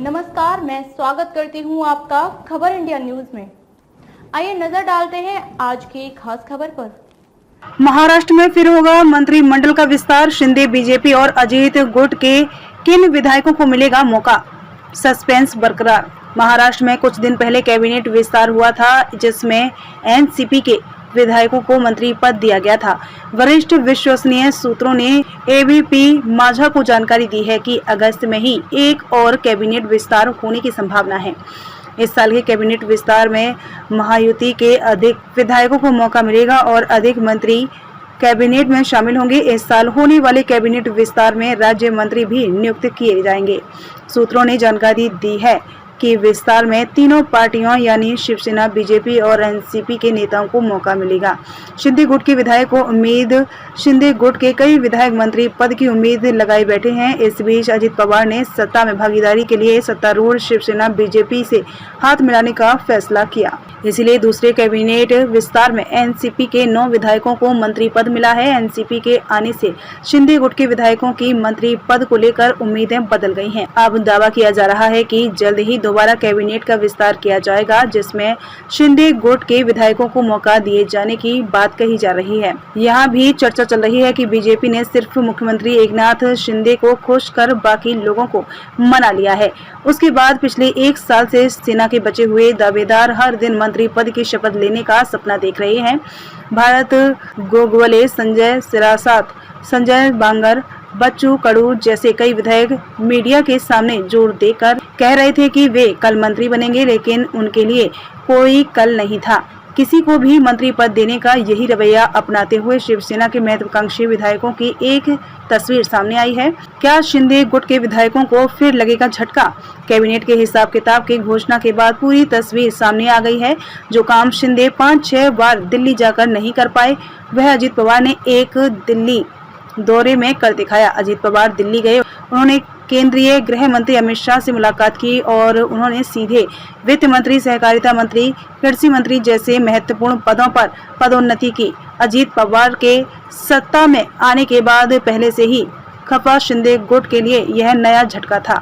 नमस्कार, मैं स्वागत करती हूं आपका खबर इंडिया न्यूज में। आइए नजर डालते हैं आज की खास खबर पर। महाराष्ट्र में फिर होगा मंत्रिमंडल का विस्तार। शिंदे, बीजेपी और अजीत गुट के किन विधायकों को मिलेगा मौका? सस्पेंस बरकरार। महाराष्ट्र में कुछ दिन पहले कैबिनेट विस्तार हुआ था, जिसमें एनसीपी के विधायकों को मंत्री पद दिया गया था। वरिष्ठ विश्वसनीय सूत्रों ने एबीपी माझा को जानकारी दी है कि अगस्त में ही एक और कैबिनेट विस्तार होने की संभावना है। इस साल के कैबिनेट विस्तार में महायुति के अधिक विधायकों को मौका मिलेगा और अधिक मंत्री कैबिनेट में शामिल होंगे। इस साल होने वाले कैबिनेट विस्तार में राज्य मंत्री भी नियुक्त किए जाएंगे। सूत्रों ने जानकारी दी है कि विस्तार में तीनों पार्टियों यानी शिवसेना, बीजेपी और एनसीपी के नेताओं को मौका मिलेगा। शिंदे गुट के विधायक को उम्मीद शिंदे गुट के कई विधायक मंत्री पद की उम्मीद लगाए बैठे हैं। इस बीच अजित पवार ने सत्ता में भागीदारी के लिए सत्तारूढ़ शिवसेना, बीजेपी से हाथ मिलाने का फैसला किया। इसलिए दूसरे कैबिनेट विस्तार में एनसीपी के 9 विधायकों को मंत्री पद मिला है। एनसीपी के आने से शिंदे गुट के विधायकों की मंत्री पद को लेकर उम्मीदें बदल गई हैं। अब दावा किया जा रहा है कि जल्द ही दोबारा कैबिनेट का विस्तार किया जाएगा, जिसमें शिंदे गुट के विधायकों को मौका दिए जाने की बात कही जा रही है। यहाँ भी चर्चा चल रही है कि बीजेपी ने सिर्फ मुख्यमंत्री एकनाथ शिंदे को खुश कर बाकी लोगों को मना लिया है। उसके बाद पिछले 1 साल से सेना के बचे हुए दावेदार हर दिन मंत्री पद की शपथ लेने का सपना देख रहे हैं। भारत गोगवले, संजय सिरासात, संजय बांगर, बच्चू कडू जैसे कई विधायक मीडिया के सामने जोर देकर कह रहे थे कि वे कल मंत्री बनेंगे, लेकिन उनके लिए कोई कल नहीं था। किसी को भी मंत्री पद देने का यही रवैया अपनाते हुए शिवसेना के महत्वाकांक्षी विधायकों की एक तस्वीर सामने आई है। क्या शिंदे गुट के विधायकों को फिर लगेगा झटका? कैबिनेट के हिसाब किताब की घोषणा के बाद पूरी तस्वीर सामने आ गई है। जो काम शिंदे 5-6 बार दिल्ली जाकर नहीं कर पाए, वह अजित पवार ने एक दिल्ली दौरे में कर दिखाया। अजित पवार दिल्ली गए, उन्होंने केंद्रीय गृह मंत्री अमित शाह से मुलाकात की और उन्होंने सीधे वित्त मंत्री, सहकारिता मंत्री, कृषि मंत्री जैसे महत्वपूर्ण पदों पर पदोन्नति की। अजित पवार के सत्ता में आने के बाद पहले से ही खफा शिंदे गुट के लिए यह नया झटका था।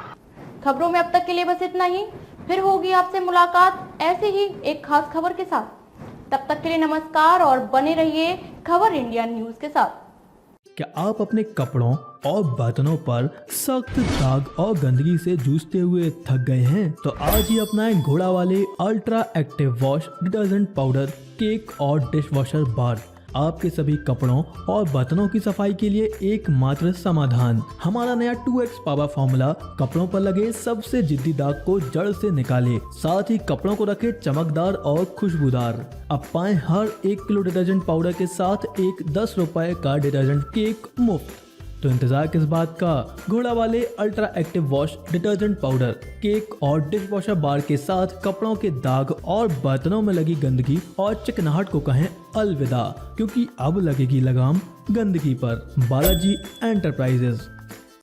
खबरों में अब तक के लिए बस इतना ही। फिर होगी आपसे मुलाकात ऐसे ही एक खास खबर के साथ। तब तक के लिए नमस्कार और बने रहिए खबर इंडिया न्यूज के साथ। क्या आप अपने कपड़ों और बर्तनों पर सख्त दाग और गंदगी से जूझते हुए थक गए हैं? तो आज ही अपनाएं घोड़ा वाले ultra active wash detergent powder, cake और डिश वॉशर बार। आपके सभी कपड़ों और बर्तनों की सफाई के लिए एकमात्र समाधान। हमारा नया 2x पावर फॉर्मूला कपड़ों पर लगे सबसे जिद्दी दाग को जड़ से निकाले, साथ ही कपड़ों को रखे चमकदार और खुशबूदार। अब पाएं हर 1 किलो डिटर्जेंट पाउडर के साथ एक 10 रुपए का डिटर्जेंट केक मुफ्त। तो इंतजार किस बात का? घोड़ा वाले ultra active wash detergent powder, cake और डिश वॉशर बार के साथ कपड़ों के दाग और बर्तनों में लगी गंदगी और चिकनाहट को कहें अलविदा, क्योंकि अब लगेगी लगाम गंदगी पर। बालाजी एंटरप्राइजेस।